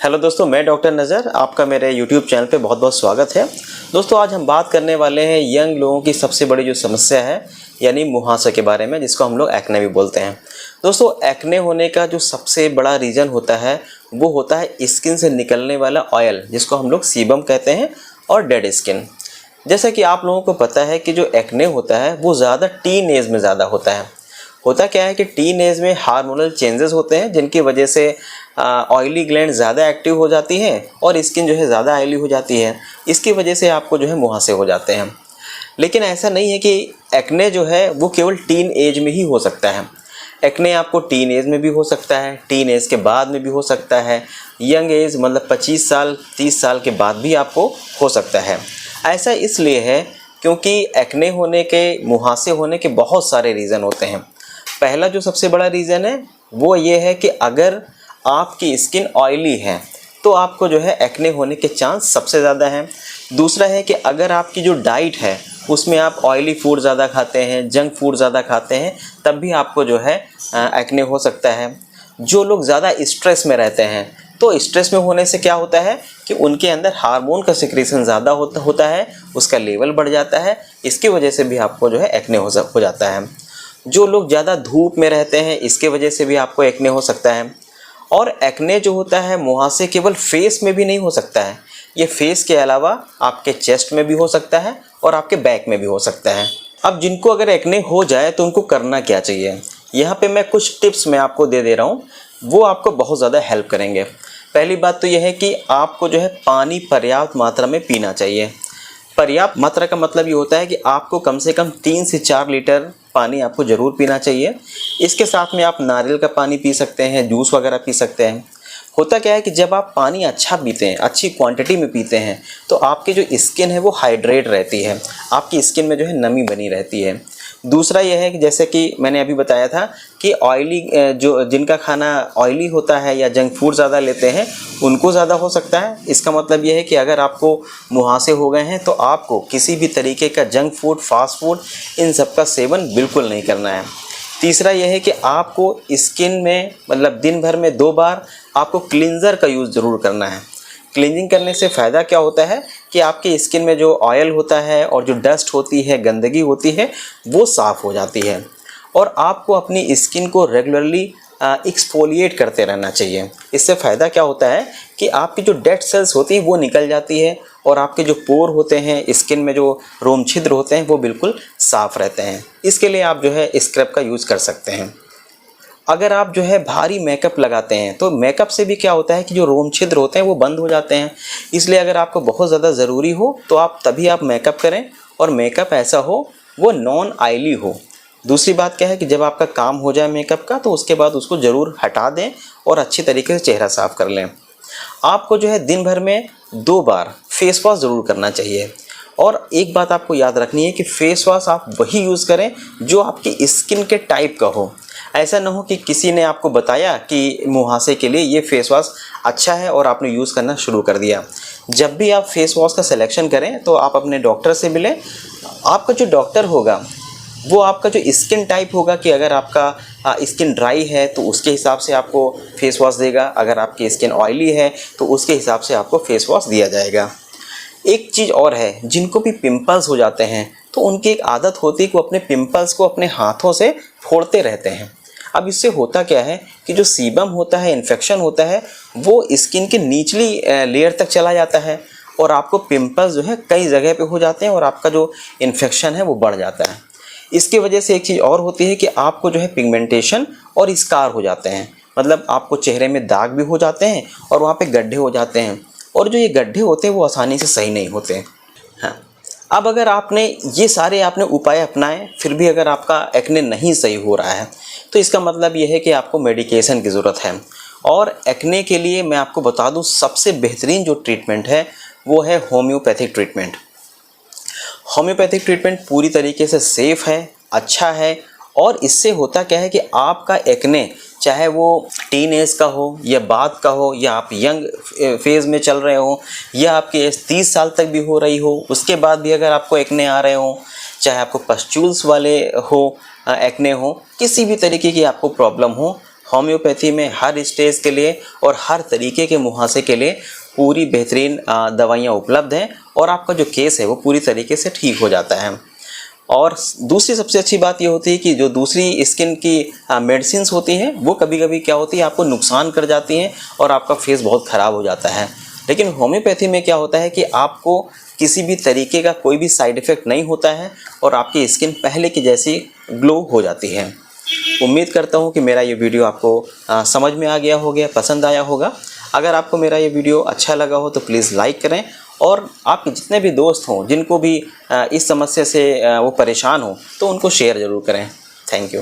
Hello दोस्तों, मैं doctor नज़र, आपका मेरे यूट्यूब चैनल पे बहुत बहुत स्वागत है। दोस्तों, आज हम बात करने वाले हैं यंग लोगों की सबसे बड़ी जो समस्या है यानी मुहासे के बारे में, जिसको हम लोग एक्ने भी बोलते हैं। दोस्तों, एक्ने होने का जो सबसे बड़ा रीज़न होता है वो होता है स्किन से निकलने वाला ऑयल, जिसको हम लोग सीबम कहते हैं, और डेड स्किन। जैसा कि आप लोगों को पता है कि जो एक्ने होता है वो ज़्यादा टीन एज में ज़्यादा होता है। होता क्या है कि टीन एज में हार्मोनल चेंजेस होते हैं, जिनकी वजह से ऑयली ग्लैंड ज़्यादा एक्टिव हो जाती है और स्किन जो है ज़्यादा ऑयली हो जाती है। इसकी वजह से आपको जो है मुहासे हो जाते हैं। लेकिन ऐसा नहीं है कि एक्ने जो है वो केवल टीन एज में ही हो सकता है। एक्ने आपको टीन एज में भी हो सकता है, टीन एज के बाद में भी हो सकता है, यंग एज मतलब 25 साल 30 साल के बाद भी आपको हो सकता है। ऐसा इसलिए है क्योंकि एक्ने होने के, मुहासे होने के बहुत सारे रीज़न होते हैं। पहला जो सबसे बड़ा रीज़न है वो ये है कि अगर आपकी स्किन ऑयली है तो आपको जो है एक्ने होने के चांस सबसे ज़्यादा हैं। दूसरा है कि अगर आपकी जो डाइट है उसमें आप ऑयली फूड ज़्यादा खाते हैं, जंक फूड ज़्यादा खाते हैं, तब भी आपको जो है एक्ने हो सकता है। जो लोग ज़्यादा स्ट्रेस में रहते हैं, तो स्ट्रेस में होने से क्या होता है कि उनके अंदर हार्मोन का सिक्रीशन ज़्यादा होता है, उसका लेवल बढ़ जाता है। इसकी वजह से भी आपको जो है एक्ने हो जाता है। जो लोग ज़्यादा धूप में रहते हैं, इसके वजह से भी आपको एक्ने हो सकता है। और एक्ने जो होता है, मुहासे केवल फेस में भी नहीं हो सकता है, ये फेस के अलावा आपके चेस्ट में भी हो सकता है और आपके बैक में भी हो सकता है। अब जिनको अगर एक्ने हो जाए तो उनको करना क्या चाहिए, यहाँ पे मैं कुछ टिप्स मैं आपको दे रहा हूँ, वो आपको बहुत ज़्यादा हेल्प करेंगे। पहली बात तो यह है कि आपको जो है पानी पर्याप्त मात्रा में पीना चाहिए। पर्याप्त मात्रा का मतलब ये होता है कि आपको कम से कम 3 से 4 लीटर पानी आपको ज़रूर पीना चाहिए। इसके साथ में आप नारियल का पानी पी सकते हैं, जूस वगैरह पी सकते हैं। होता क्या है कि जब आप पानी अच्छा पीते हैं, अच्छी क्वांटिटी में पीते हैं, तो आपकी जो स्किन है वो हाइड्रेट रहती है, आपकी स्किन में जो है नमी बनी रहती है। दूसरा यह है कि जैसे कि मैंने अभी बताया था कि ऑयली जो जिनका खाना ऑयली होता है या जंक फूड ज़्यादा लेते हैं, उनको ज़्यादा हो सकता है। इसका मतलब यह है कि अगर आपको मुहासे हो गए हैं तो आपको किसी भी तरीके का जंक फूड, फास्ट फूड, इन सब का सेवन बिल्कुल नहीं करना है। तीसरा यह है कि आपको स्किन में मतलब दिन भर में 2 बार आपको क्लींजर का यूज़ ज़रूर करना है। क्लींजिंग करने से फ़ायदा क्या होता है कि आपकी स्किन में जो ऑयल होता है और जो डस्ट होती है, गंदगी होती है, वो साफ़ हो जाती है। और आपको अपनी स्किन को रेगुलरली एक्सफोलिएट करते रहना चाहिए। इससे फ़ायदा क्या होता है कि आपकी जो डेड सेल्स होती हैं वो निकल जाती है और आपके जो पोर होते हैं, स्किन में जो रोम छिद्र होते हैं, वो बिल्कुल साफ़ रहते हैं। इसके लिए आप जो है स्क्रब का यूज़ कर सकते हैं। अगर आप जो है भारी मेकअप लगाते हैं तो मेकअप से भी क्या होता है कि जो रोम छिद्र होते हैं वो बंद हो जाते हैं। इसलिए अगर आपको बहुत ज़्यादा ज़रूरी हो तो आप तभी आप मेकअप करें, और मेकअप ऐसा हो वो नॉन ऑयली हो। दूसरी बात क्या है कि जब आपका काम हो जाए मेकअप का, तो उसके बाद उसको ज़रूर हटा दें और अच्छी तरीके से चेहरा साफ़ कर लें। आपको जो है दिन भर में 2 बार फेस वॉश ज़रूर करना चाहिए। और एक बात आपको याद रखनी है कि फेस वॉश आप वही यूज़ करें जो आपकी स्किन के टाइप का हो। ऐसा ना हो कि किसी ने आपको बताया कि मुहासे के लिए ये फेस वॉश अच्छा है और आपने यूज़ करना शुरू कर दिया। जब भी आप फेस वॉश का सिलेक्शन करें तो आप अपने डॉक्टर से मिलें। आपका जो डॉक्टर होगा वो आपका जो स्किन टाइप होगा, कि अगर आपका स्किन ड्राई है तो उसके हिसाब से आपको फेस वॉश देगा, अगर आपकी स्किन ऑयली है तो उसके हिसाब से आपको फेस वॉश दिया जाएगा। एक चीज़ और है, जिनको भी पिंपल्स हो जाते हैं तो उनकी एक आदत होती है कि वो अपने पिंपल्स को अपने हाथों से फोड़ते रहते हैं। अब इससे होता क्या है कि जो सीबम होता है, इन्फेक्शन होता है, वो स्किन की निचली लेयर तक चला जाता है और आपको पिंपल्स जो है कई जगह पे हो जाते हैं और आपका जो इन्फेक्शन है वो बढ़ जाता है। इसकी वजह से एक चीज़ और होती है कि आपको जो है पिगमेंटेशन और स्कार हो जाते हैं, मतलब आपको चेहरे में दाग भी हो जाते हैं और वहाँ पे गड्ढे हो जाते हैं, और जो ये गड्ढे होते हैं वो आसानी से सही नहीं होते। हाँ, अब अगर आपने ये सारे उपाय अपनाए फिर भी अगर आपका एक्ने नहीं सही हो रहा है, तो इसका मतलब ये है कि आपको मेडिकेशन की ज़रूरत है। और एक्ने के लिए मैं आपको बता दूं, सबसे बेहतरीन जो ट्रीटमेंट है वो है होम्योपैथिक ट्रीटमेंट। होम्योपैथिक ट्रीटमेंट पूरी तरीके से सेफ़ है, अच्छा है, और इससे होता क्या है कि आपका एक्ने, चाहे वो टीन एज का हो या बाद का हो, या आप यंग फेज़ में चल रहे हो, या आपकी एज 30 साल तक भी हो रही हो, उसके बाद भी अगर आपको एक्ने आ रहे हो, चाहे आपको पस्ट्यूल्स वाले हो, एक्ने हो, किसी भी तरीके की आपको प्रॉब्लम हो, होम्योपैथी में हर स्टेज के लिए और हर तरीके के मुहासे के लिए पूरी बेहतरीन दवाइयाँ उपलब्ध हैं और आपका जो केस है वो पूरी तरीके से ठीक हो जाता है। और दूसरी सबसे अच्छी बात ये होती है कि जो दूसरी स्किन की मेडिसिन्स होती हैं वो कभी कभी क्या होती है, आपको नुकसान कर जाती हैं और आपका फेस बहुत ख़राब हो जाता है। लेकिन होम्योपैथी में क्या होता है कि आपको किसी भी तरीके का कोई भी साइड इफ़ेक्ट नहीं होता है और आपकी स्किन पहले की जैसी ग्लो हो जाती है। उम्मीद करता हूँ कि मेरा ये वीडियो आपको समझ में आ गया होगा, पसंद आया होगा। अगर आपको मेरा ये वीडियो अच्छा लगा हो तो प्लीज़ लाइक करें और आपके जितने भी दोस्त हों जिनको भी इस समस्या से वो परेशान हो तो उनको शेयर ज़रूर करें। Thank you.